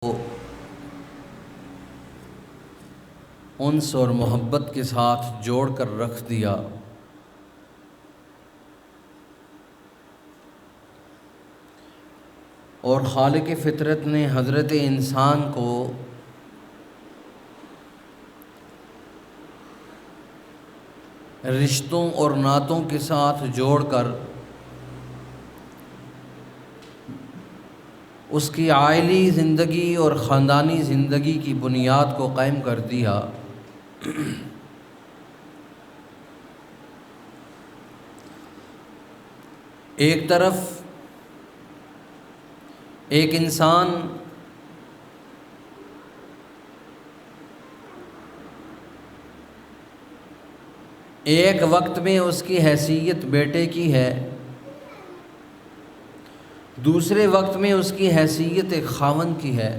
کو انس اور محبت کے ساتھ جوڑ کر رکھ دیا، اور خالق فطرت نے حضرت انسان کو رشتوں اور نعتوں کے ساتھ جوڑ کر اس کی عائلی زندگی اور خاندانی زندگی کی بنیاد کو قائم کر دیا۔ ایک طرف ایک انسان ایک وقت میں اس کی حیثیت بیٹے کی ہے، دوسرے وقت میں اس کی حیثیت ایک خاوند کی ہے،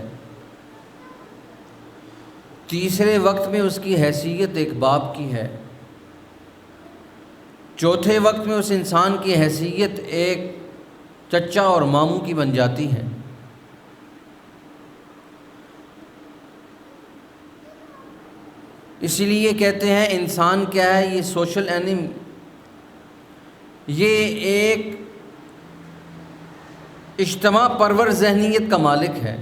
تیسرے وقت میں اس کی حیثیت ایک باپ کی ہے، چوتھے وقت میں اس انسان کی حیثیت ایک چچا اور ماموں کی بن جاتی ہے۔ اسی لیے کہتے ہیں انسان کیا ہے؟ یہ سوشل اینیم، یہ ایک اجتماع پرور ذہنیت کا مالک ہے۔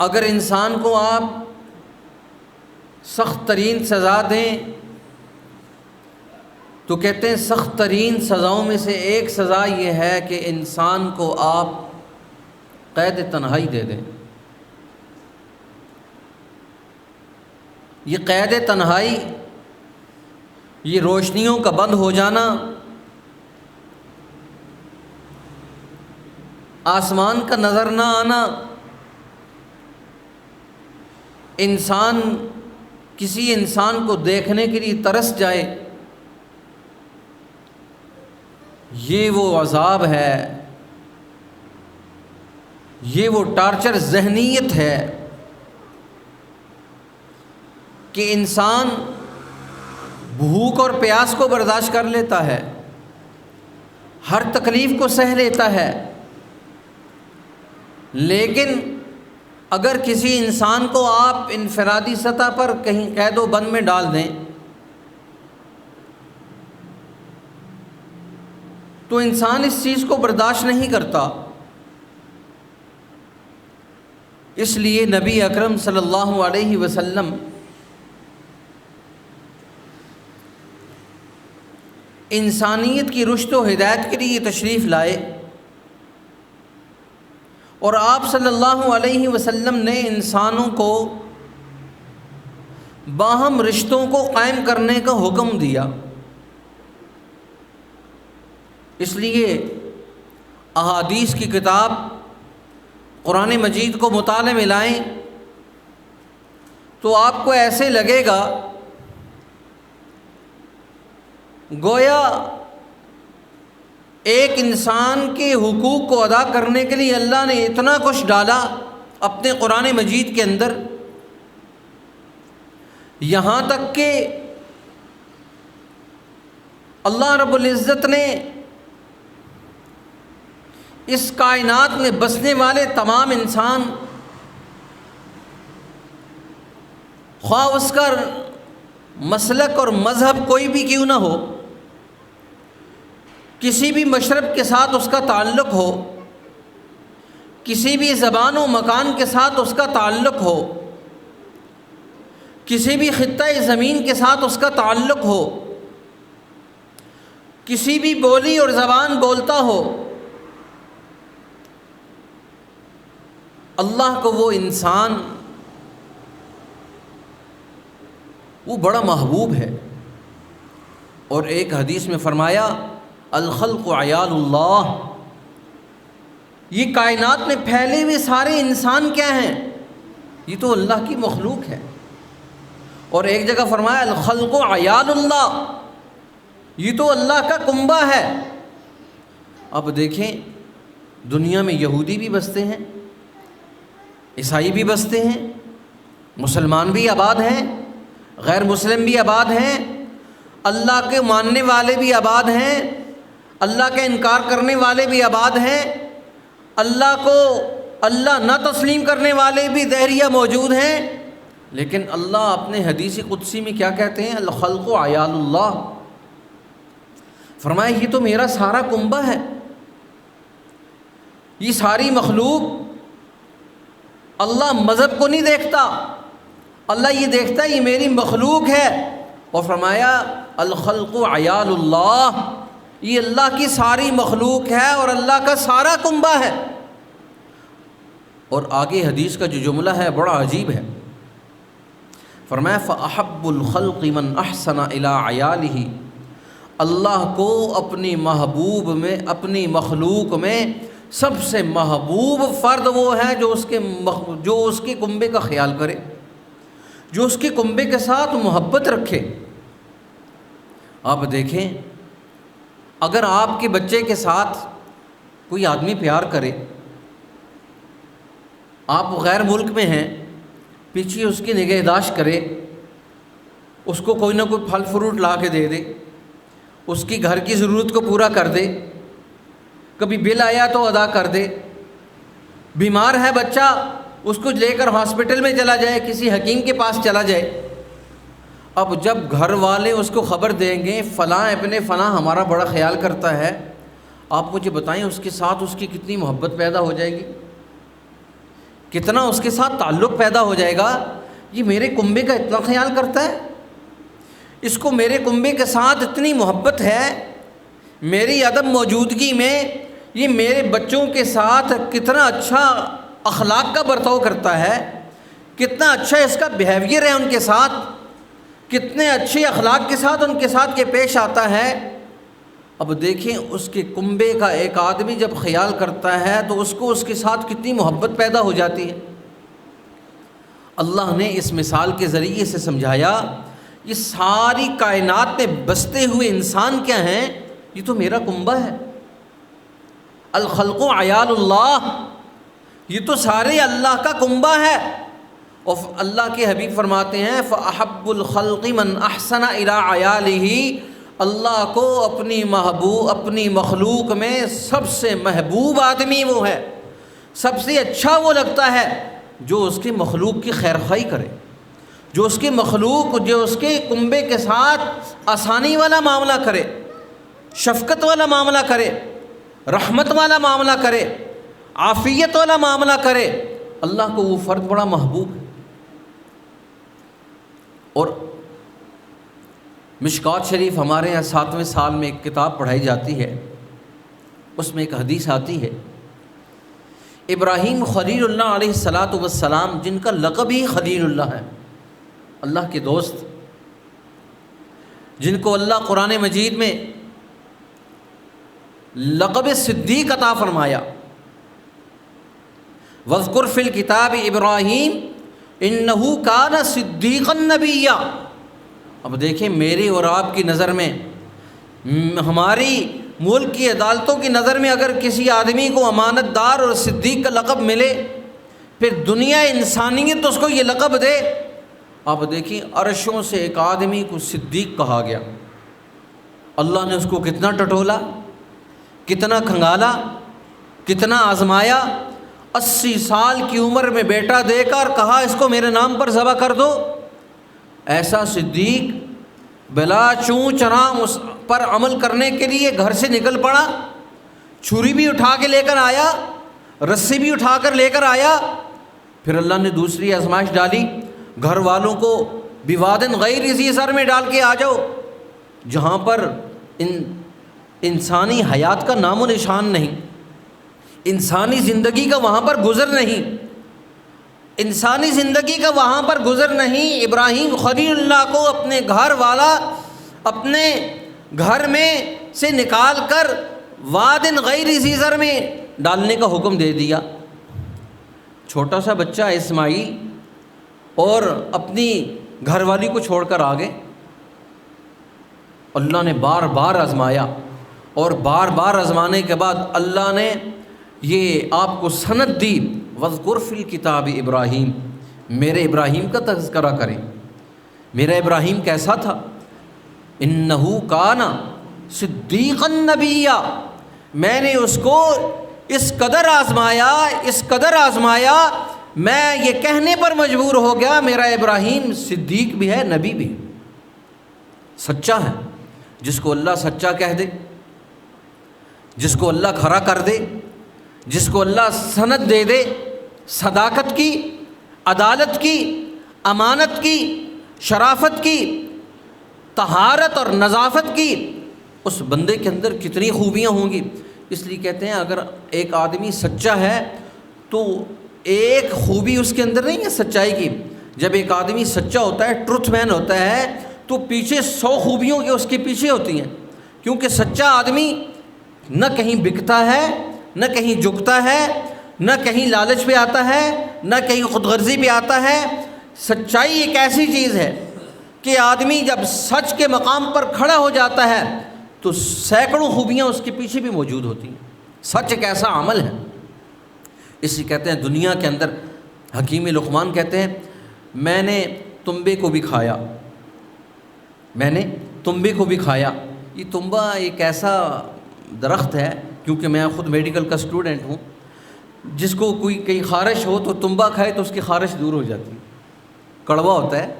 اگر انسان کو آپ سخت ترین سزا دیں تو کہتے ہیں سخت ترین سزاؤں میں سے ایک سزا یہ ہے کہ انسان کو آپ قید تنہائی دے دیں۔ یہ قید تنہائی، یہ روشنیوں کا بند ہو جانا، آسمان کا نظر نہ آنا، انسان کسی انسان کو دیکھنے کے لیے ترس جائے، یہ وہ عذاب ہے، یہ وہ ٹارچر ذہنیت ہے کہ انسان بھوک اور پیاس کو برداشت کر لیتا ہے، ہر تکلیف کو سہ لیتا ہے، لیکن اگر کسی انسان کو آپ انفرادی سطح پر کہیں قید و بند میں ڈال دیں تو انسان اس چیز کو برداشت نہیں کرتا۔ اس لیے نبی اکرم صلی اللہ علیہ وسلم انسانیت کی رشد و ہدایت کے لیے تشریف لائے، اور آپ صلی اللہ علیہ وسلم نے انسانوں کو باہم رشتوں کو قائم کرنے کا حکم دیا۔ اس لیے احادیث کی کتاب قرآن مجید کو مطالعے میں لائیں تو آپ کو ایسے لگے گا گویا ایک انسان کے حقوق کو ادا کرنے کے لیے اللہ نے اتنا کچھ ڈالا اپنے قرآن مجید کے اندر، یہاں تک کہ اللہ رب العزت نے اس کائنات میں بسنے والے تمام انسان، خواہ اس کا مسلک اور مذہب کوئی بھی کیوں نہ ہو، کسی بھی مشرب کے ساتھ اس کا تعلق ہو، کسی بھی زبان و مکان کے ساتھ اس کا تعلق ہو، کسی بھی خطہ زمین کے ساتھ اس کا تعلق ہو، کسی بھی بولی اور زبان بولتا ہو، اللہ کو وہ انسان وہ بڑا محبوب ہے۔ اور ایک حدیث میں فرمایا الخلق عیال اللہ، یہ کائنات میں پھیلے ہوئے سارے انسان کیا ہیں؟ یہ تو اللہ کی مخلوق ہے۔ اور ایک جگہ فرمایا الخلق عیال اللہ، یہ تو اللہ کا کنبہ ہے۔ اب دیکھیں دنیا میں یہودی بھی بستے ہیں، عیسائی بھی بستے ہیں، مسلمان بھی آباد ہیں، غیر مسلم بھی آباد ہیں، اللہ کے ماننے والے بھی آباد ہیں، اللہ کا انکار کرنے والے بھی آباد ہیں، اللہ کو اللہ نہ تسلیم کرنے والے بھی دہریہ موجود ہیں، لیکن اللہ اپنے حدیث قدسی میں کیا کہتے ہیں؟ الخلق عیال اللہ، فرمایا یہ تو میرا سارا کنبہ ہے، یہ ساری مخلوق۔ اللہ مذہب کو نہیں دیکھتا، اللہ یہ دیکھتا ہے یہ میری مخلوق ہے، اور فرمایا الخلق عیال اللہ، یہ اللہ کی ساری مخلوق ہے اور اللہ کا سارا کنبہ ہے۔ اور آگے حدیث کا جو جملہ ہے بڑا عجیب ہے، فرمایا فَأَحَبُّ الْخَلْقِ مَنْ أَحْسَنَ إِلَىٰ عَيَالِهِ، اللہ کو اپنی محبوب میں، اپنی مخلوق میں سب سے محبوب فرد وہ ہے جو اس کے کنبے کا خیال کرے، جو اس کے کنبے کے ساتھ محبت رکھے۔ آپ دیکھیں، اگر آپ کے بچے کے ساتھ کوئی آدمی پیار کرے، آپ غیر ملک میں ہیں، پیچھے اس کی نگہداشت کرے، اس کو کوئی نہ کوئی پھل فروٹ لا کے دے دے، اس کی گھر کی ضرورت کو پورا کر دے، کبھی بل آیا تو ادا کر دے، بیمار ہے بچہ اس کو لے کر ہاسپٹل میں چلا جائے، کسی حکیم کے پاس چلا جائے۔ اب جب گھر والے اس کو خبر دیں گے فلاں ابن فلاں ہمارا بڑا خیال کرتا ہے، آپ مجھے بتائیں اس کے ساتھ اس کی کتنی محبت پیدا ہو جائے گی، کتنا اس کے ساتھ تعلق پیدا ہو جائے گا۔ یہ میرے کنبے کا اتنا خیال کرتا ہے، اس کو میرے کنبے کے ساتھ اتنی محبت ہے، میری عدم موجودگی میں یہ میرے بچوں کے ساتھ کتنا اچھا اخلاق کا برتاؤ کرتا ہے، کتنا اچھا اس کا بیہیویئر ہے ان کے ساتھ، کتنے اچھے اخلاق کے ساتھ ان کے ساتھ یہ پیش آتا ہے۔ اب دیکھیں اس کے کنبے کا ایک آدمی جب خیال کرتا ہے تو اس کو اس کے ساتھ کتنی محبت پیدا ہو جاتی ہے۔ اللہ نے اس مثال کے ذریعے سے سمجھایا یہ ساری کائنات میں بستے ہوئے انسان کیا ہیں؟ یہ تو میرا کنبہ ہے۔ الخلق عیال اللہ، یہ تو سارے اللہ کا کنبہ ہے۔ اور اللہ کے حبیب فرماتے ہیں فَأَحَبُّ الْخَلْقِ مَنْ أَحْسَنَ إِلَىٰ عَيَالِهِ، اللہ کو اپنی مخلوق میں سب سے محبوب آدمی وہ ہے، سب سے اچھا وہ لگتا ہے جو اس کی مخلوق کی خیر خواہی کرے، جو اس کی مخلوق، جو اس کے کنبے کے ساتھ آسانی والا معاملہ کرے، شفقت والا معاملہ کرے، رحمت والا معاملہ کرے، عافیت والا معاملہ کرے۔ اللہ کو وہ فرد بڑا محبوب ہے۔ اور مشکوٰۃ شریف ہمارے یہاں 7ویں سال میں ایک کتاب پڑھائی جاتی ہے، اس میں ایک حدیث آتی ہے، ابراہیم خلیل اللہ علیہ الصلاۃ والسلام، جن کا لقب ہی خلیل اللہ ہے، اللہ کے دوست، جن کو اللہ قرآن مجید میں لقب صدیق عطا فرمایا، وَاذْكُرْ فِي الْكِتَابِ إِبْرَاهِيمَ إِنَّهُ كَانَ صِدِّيقًا نَبِيًّا۔ اب دیکھیں میری اور آپ کی نظر میں، ہماری ملک کی عدالتوں کی نظر میں اگر کسی آدمی کو امانت دار اور صدیق کا لقب ملے، پھر دنیا انسانیت اس کو یہ لقب دے، آپ دیکھیں عرشوں سے ایک آدمی کو صدیق کہا گیا۔ اللہ نے اس کو کتنا ٹٹولا، کتنا کھنگالا، کتنا آزمایا۔ 80 سال کی عمر میں بیٹا دے کر کہا اس کو میرے نام پر ذبح کر دو۔ ایسا صدیق بلا چوں چراں اس پر عمل کرنے کے لیے گھر سے نکل پڑا، چھری بھی اٹھا کے لے کر آیا، رسی بھی اٹھا کر لے کر آیا۔ پھر اللہ نے دوسری آزمائش ڈالی، گھر والوں کو بوادن غیر ذی زر میں ڈال کے آ جاؤ، جہاں پر انسانی حیات کا نام و نشان نہیں، انسانی زندگی کا وہاں پر گزر نہیں، انسانی زندگی کا وہاں پر گزر نہیں۔ ابراہیم خلیل اللہ کو اپنے گھر والا اپنے گھر میں سے نکال کر وادن غیر ذی زر میں ڈالنے کا حکم دے دیا۔ چھوٹا سا بچہ اسماعیل اور اپنی گھر والی کو چھوڑ کر آگے۔ اللہ نے بار بار آزمایا، اور بار بار آزمانے کے بعد اللہ نے یہ آپ کو سند دی، وَاذْكُرْ فِي الْكِتَابِ ابراہیم، میرے ابراہیم کا تذکرہ کریں۔ میرا ابراہیم کیسا تھا؟ اِنَّهُ كَانَ صِدِّيقًا نَبِيًّا، میں نے اس کو اس قدر آزمایا میں یہ کہنے پر مجبور ہو گیا میرا ابراہیم صدیق بھی ہے، نبی بھی ہے، سچا ہے۔ جس کو اللہ سچا کہہ دے، جس کو اللہ کھڑا کر دے، جس کو اللہ سند دے دے صداقت کی، عدالت کی، امانت کی، شرافت کی، طہارت اور نظافت کی، اس بندے کے اندر کتنی خوبیاں ہوں گی۔ اس لیے کہتے ہیں اگر ایک آدمی سچا ہے تو ایک خوبی اس کے اندر نہیں ہے سچائی کی۔ جب ایک آدمی سچا ہوتا ہے، ٹروتھ مین ہوتا ہے، تو پیچھے 100 خوبیوں کے اس کے پیچھے ہوتی ہیں، کیونکہ سچا آدمی نہ کہیں بکتا ہے، نہ کہیں جھکتا ہے، نہ کہیں لالچ پہ آتا ہے، نہ کہیں خود غرضی پہ آتا ہے۔ سچائی ایک ایسی چیز ہے کہ آدمی جب سچ کے مقام پر کھڑا ہو جاتا ہے تو سینکڑوں خوبیاں اس کے پیچھے بھی موجود ہوتی ہیں۔ سچ ایک ایسا عمل ہے، اس لیے کہتے ہیں دنیا کے اندر حکیم لقمان کہتے ہیں میں نے تنبے کو بھی کھایا، میں نے تنبے کو بھی کھایا۔ یہ تنبا ایک ایسا درخت ہے، کیونکہ میں خود میڈیکل کا اسٹوڈنٹ ہوں، جس کو کوئی کہیں خارش ہو تو تنبا کھائے تو اس کی خارش دور ہو جاتی ہے۔ کڑوا ہوتا ہے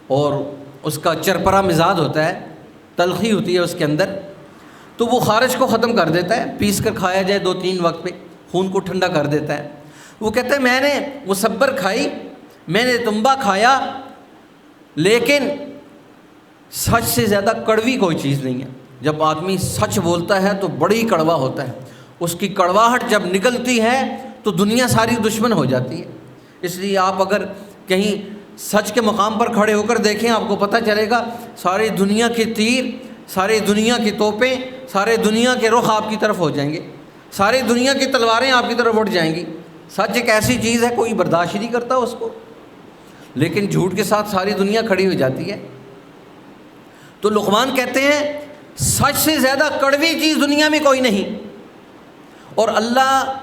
اور اس کا چرپرا مزاج ہوتا ہے، تلخی ہوتی ہے اس کے اندر، تو وہ خارش کو ختم کر دیتا ہے۔ پیس کر کھایا جائے 2-3 وقت پہ خون کو ٹھنڈا کر دیتا ہے۔ وہ کہتے ہیں میں نے مصبر کھائی، میں نے تنبا کھایا، لیکن سچ سے زیادہ کڑوی کوئی چیز نہیں ہے۔ جب آدمی سچ بولتا ہے تو بڑی کڑوا ہوتا ہے، اس کی کڑواہٹ جب نکلتی ہے تو دنیا ساری دشمن ہو جاتی ہے۔ اس لیے آپ اگر کہیں سچ کے مقام پر کھڑے ہو کر دیکھیں، آپ کو پتہ چلے گا ساری دنیا کے تیر، ساری دنیا کی توپیں، سارے دنیا کے رخ آپ کی طرف ہو جائیں گے، ساری دنیا کی تلواریں آپ کی طرف اٹھ جائیں گی۔ سچ ایک ایسی چیز ہے کوئی برداشت نہیں کرتا اس کو، لیکن جھوٹ کے ساتھ ساری دنیا کھڑی ہو جاتی ہے۔ تو لقمان کہتے ہیں سچ سے زیادہ کڑوی چیز دنیا میں کوئی نہیں۔ اور اللہ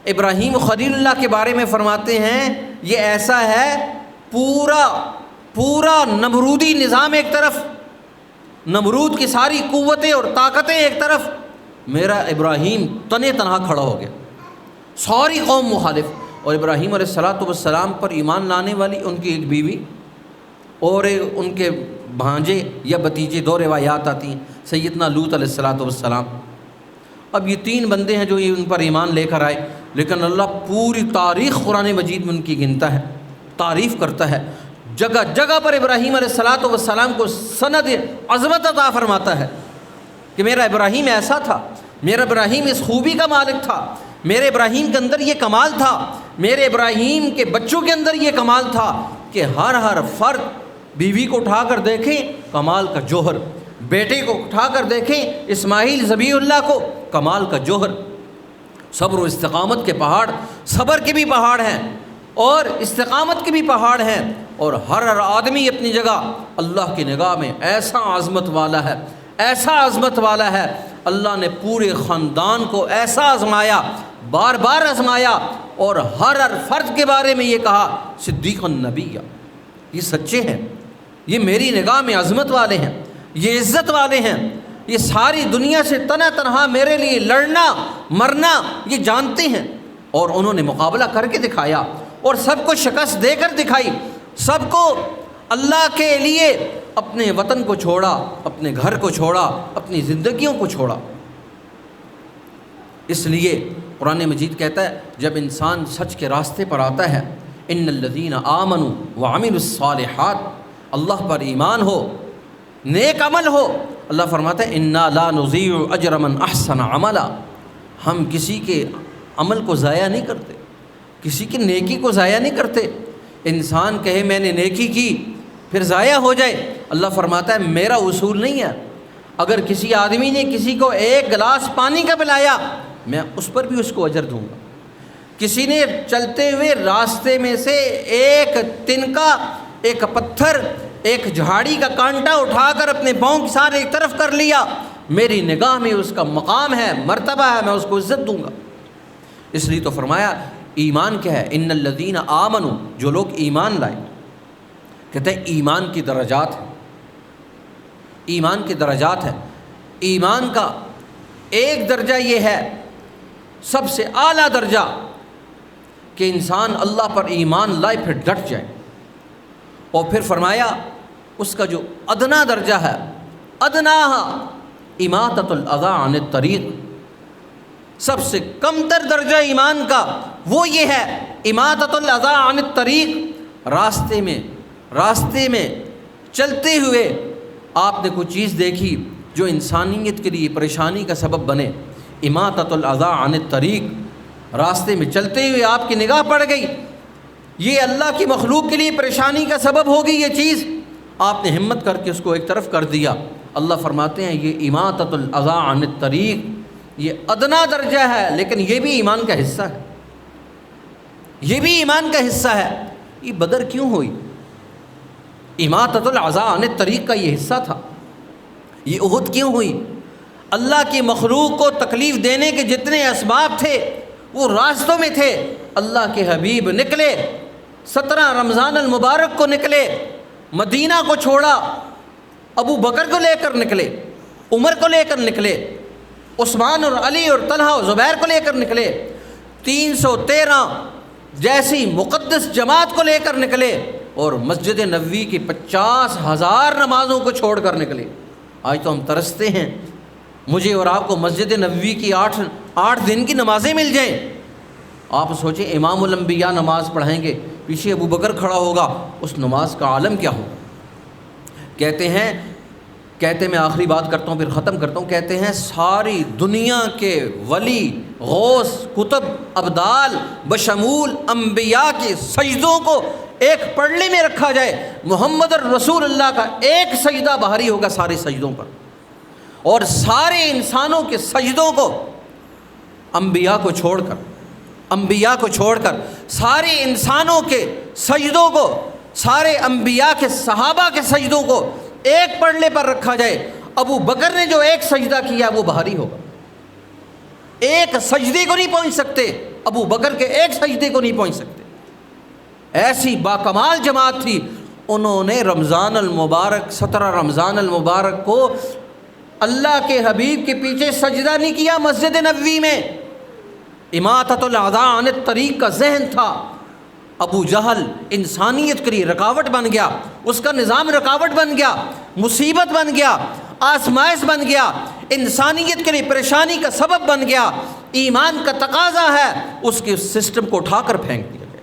ابراہیم خلیل اللہ کے بارے میں فرماتے ہیں یہ ایسا ہے پورا نمرودی نظام ایک طرف، نمرود کی ساری قوتیں اور طاقتیں ایک طرف، میرا ابراہیم تنے تنہا کھڑا ہو گیا، ساری قوم مخالف۔ اور ابراہیم علیہ السلام پر ایمان لانے والی ان کی ایک بیوی اور ان کے بھانجے یا بھتیجے، 2 روایات آتی ہیں، سیدنا لوط علیہ السلام۔ اب یہ 3 بندے ہیں جو ان پر ایمان لے کر آئے، لیکن اللہ پوری تاریخ قرآن مجید میں ان کی گنتا ہے، تعریف کرتا ہے، جگہ جگہ پر ابراہیم علیہ السلام کو سند عظمت عطا فرماتا ہے کہ میرا ابراہیم ایسا تھا، میرا ابراہیم اس خوبی کا مالک تھا، میرے ابراہیم کے اندر یہ کمال تھا، میرے ابراہیم کے بچوں کے اندر یہ کمال تھا کہ ہر فرد بیوی کو اٹھا کر دیکھیں کمال کا جوہر، بیٹے کو اٹھا کر دیکھیں اسماعیل ذبیح اللہ کو، کمال کا جوہر۔ صبر و استقامت کے پہاڑ، صبر کے بھی پہاڑ ہیں اور استقامت کے بھی پہاڑ ہیں، اور ہر آدمی اپنی جگہ اللہ کی نگاہ میں ایسا عظمت والا ہے، ایسا عظمت والا ہے۔ اللہ نے پورے خاندان کو ایسا آزمایا، بار بار آزمایا، اور ہر فرد کے بارے میں یہ کہا صدیق النبی، یہ سچے ہیں، یہ میری نگاہ میں عظمت والے ہیں، یہ عزت والے ہیں، یہ ساری دنیا سے تنہا میرے لیے لڑنا مرنا یہ جانتے ہیں۔ اور انہوں نے مقابلہ کر کے دکھایا اور سب کو شکست دے کر دکھائی، سب کو اللہ کے لیے اپنے وطن کو چھوڑا، اپنے گھر کو چھوڑا، اپنی زندگیوں کو چھوڑا۔ اس لیے قرآن مجید کہتا ہے جب انسان سچ کے راستے پر آتا ہے، ان الذین آمنوا وعملوا الصالحات، اللہ پر ایمان ہو، نیک عمل ہو، اللہ فرماتا ہے انا لا نضیع اجر من احسن عملا، ہم کسی کے عمل کو ضائع نہیں کرتے، کسی کی نیکی کو ضائع نہیں کرتے۔ انسان کہے میں نے نیکی کی پھر ضائع ہو جائے، اللہ فرماتا ہے میرا اصول نہیں ہے، اگر کسی آدمی نے کسی کو 1 گلاس پانی کا پلایا میں اس پر بھی اس کو اجر دوں گا۔ کسی نے چلتے ہوئے راستے میں سے ایک تنکا، ایک پتھر، ایک جھاڑی کا کانٹا اٹھا کر اپنے پاؤں کے ساتھ ایک طرف کر لیا، میری نگاہ میں اس کا مقام ہے، مرتبہ ہے، میں اس کو عزت دوں گا۔ اس لیے تو فرمایا ایمان کیا ہے، ان الذین آمنوا، جو لوگ ایمان لائے، کہتے ہیں ایمان کی درجات ہیں، ایمان کی درجات ہے۔ ایمان کا ایک درجہ یہ ہے سب سے اعلیٰ درجہ کہ انسان اللہ پر ایمان لائے پھر ڈٹ جائے، اور پھر فرمایا اس کا جو ادنا درجہ ہے، ادناہا اماطۃ الاذی عن الطریق، سب سے کم تر درجہ ایمان کا وہ یہ ہے اماطۃ الاذی عن الطریق، راستے میں چلتے ہوئے آپ نے کوئی چیز دیکھی جو انسانیت کے لیے پریشانی کا سبب بنے، اماطۃ الاذی عن الطریق، راستے میں چلتے ہوئے آپ کی نگاہ پڑ گئی، یہ اللہ کی مخلوق کے لیے پریشانی کا سبب ہوگی یہ چیز، آپ نے ہمت کر کے اس کو ایک طرف کر دیا۔ اللہ فرماتے ہیں یہ اماطۃ الاذی عن الطریق، یہ ادنا درجہ ہے، لیکن یہ بھی ایمان کا حصہ ہے، یہ بھی ایمان کا حصہ ہے۔ یہ بدر کیوں ہوئی؟ اماطۃ الاذی عن الطریق کا یہ حصہ تھا۔ یہ احد کیوں ہوئی؟ اللہ کی مخلوق کو تکلیف دینے کے جتنے اسباب تھے وہ راستوں میں تھے۔ اللہ کے حبیب نکلے، 17 رمضان المبارک کو نکلے، مدینہ کو چھوڑا، ابو بکر کو لے کر نکلے، عمر کو لے کر نکلے، عثمان اور علی اور طلحہ اور زبیر کو لے کر نکلے، 313 جیسی مقدس جماعت کو لے کر نکلے، اور مسجد نبوی کی 50,000 نمازوں کو چھوڑ کر نکلے۔ آج تو ہم ترستے ہیں مجھے اور آپ کو مسجد نبوی کی 8 دن کی نمازیں مل جائیں۔ آپ سوچیں امام الانبیاء نماز پڑھائیں گے، پیچھے ابو بکر کھڑا ہوگا، اس نماز کا عالم کیا ہوگا؟ کہتے ہیں میں آخری بات کرتا ہوں پھر ختم کرتا ہوں، کہتے ہیں ساری دنیا کے ولی، غوث، کتب، ابدال بشمول انبیاء کے سجدوں کو ایک پڑلے میں رکھا جائے، محمد الرسول اللہ کا ایک سجدہ بھاری ہوگا سارے سجدوں پر، اور سارے انسانوں کے سجدوں کو انبیاء کو چھوڑ کر سارے انسانوں کے سجدوں کو، سارے انبیاء کے صحابہ کے سجدوں کو ایک پڑلے پر رکھا جائے، ابو بکر نے جو ایک سجدہ کیا وہ بھاری ہوگا، ایک سجدے کو نہیں پہنچ سکتے، ابو بکر کے ایک سجدے کو نہیں پہنچ سکتے۔ ایسی باکمال جماعت تھی، انہوں نے رمضان المبارک 17 رمضان المبارک کو اللہ کے حبیب کے پیچھے سجدہ نہیں کیا مسجد نبوی میں۔ اماطۃ الاذی عن الطریق کا ذہن تھا۔ ابو جہل انسانیت کے لیے رکاوٹ بن گیا، اس کا نظام رکاوٹ بن گیا، مصیبت بن گیا، آزمائش بن گیا، انسانیت کے لیے پریشانی کا سبب بن گیا۔ ایمان کا تقاضا ہے اس کے سسٹم کو اٹھا کر پھینک دیا گیا۔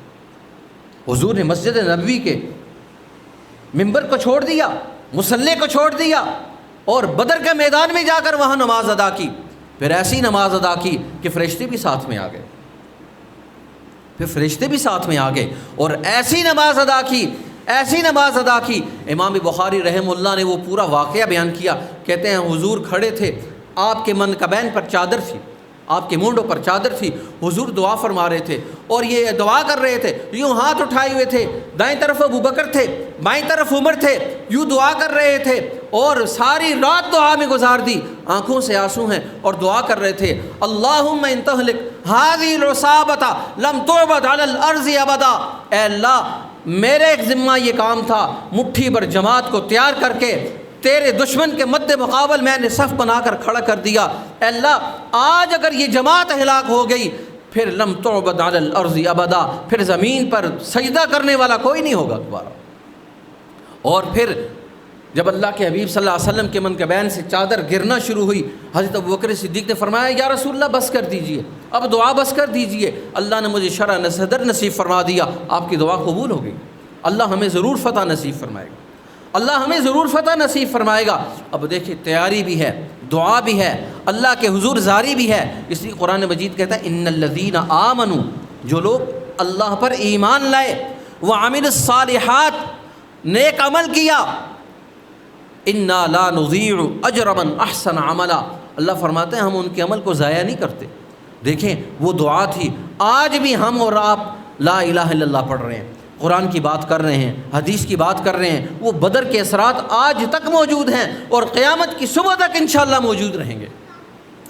حضور نے مسجد نبوی کے ممبر کو چھوڑ دیا، مصلی کو چھوڑ دیا، اور بدر کے میدان میں جا کر وہاں نماز ادا کی، پھر ایسی نماز ادا کی کہ فرشتے بھی ساتھ میں آ گئے، اور ایسی نماز ادا کی امام بخاری رحمہ اللہ نے وہ پورا واقعہ بیان کیا۔ کہتے ہیں حضور کھڑے تھے، آپ کے منکبین پر چادر تھی، آپ کے مونڈوں پر چادر تھی، حضور دعا فرما رہے تھے اور یہ دعا کر رہے تھے، یوں ہاتھ اٹھائے ہوئے تھے، دائیں طرف ابو بکر تھے، بائیں طرف عمر تھے، یوں دعا کر رہے تھے، اور ساری رات دعا میں گزار دی، آنکھوں سے آنسو ہیں، اور دعا کر رہے تھے اللہم ان تہلک ہذہ العصابۃ لم تعبد علی الارض ابدا۔ اے اللہ میرے ایک ذمہ یہ کام تھا، مٹھی بھر جماعت کو تیار کر کے تیرے دشمن کے مد مقابل میں نے صف بنا کر کھڑا کر دیا۔ اے اللہ آج اگر یہ جماعت ہلاک ہو گئی پھر لم تعبد علی الارض ابدا، پھر زمین پر سجدہ کرنے والا کوئی نہیں ہوگا دوبارہ۔ اور پھر جب اللہ کے حبیب صلی اللہ علیہ وسلم کے منکبین سے چادر گرنا شروع ہوئی، حضرت ابوبکر صدیق نے فرمایا یا رسول اللہ بس کر دیجئے، اب دعا بس کر دیجئے، اللہ نے مجھے شرح صدر نصیب فرما دیا، آپ کی دعا قبول ہو گئی، اللہ ہمیں ضرور فتح نصیب فرمائے گا، اللہ ہمیں ضرور فتح نصیب فرمائے گا۔ اب دیکھیں تیاری بھی ہے، دعا بھی ہے، اللہ کے حضور زاری بھی ہے، اس لیے قرآن مجید کہتا ہے ان الذین آمنوا، جو لوگ اللہ پر ایمان لائے، وعملوا الصالحات، نیک عمل کیا، انا لا نضیع اجر من احسن عملا، اللہ فرماتے ہیں ہم ان کے عمل کو ضائع نہیں کرتے۔ دیکھیں وہ دعا تھی، آج بھی ہم اور آپ لا الہ الا اللہ پڑھ رہے ہیں، قرآن کی بات کر رہے ہیں، حدیث کی بات کر رہے ہیں، وہ بدر کے اثرات آج تک موجود ہیں اور قیامت کی صبح تک انشاءاللہ موجود رہیں گے۔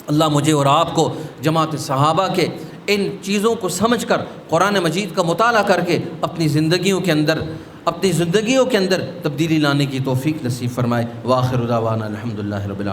اللہ مجھے اور آپ کو جماعت صحابہ کے ان چیزوں کو سمجھ کر قرآن مجید کا مطالعہ کر کے اپنی زندگیوں کے اندر تبدیلی لانے کی توفیق نصیب فرمائے۔ وآخر دعوانا الحمدللہ رب العالمین۔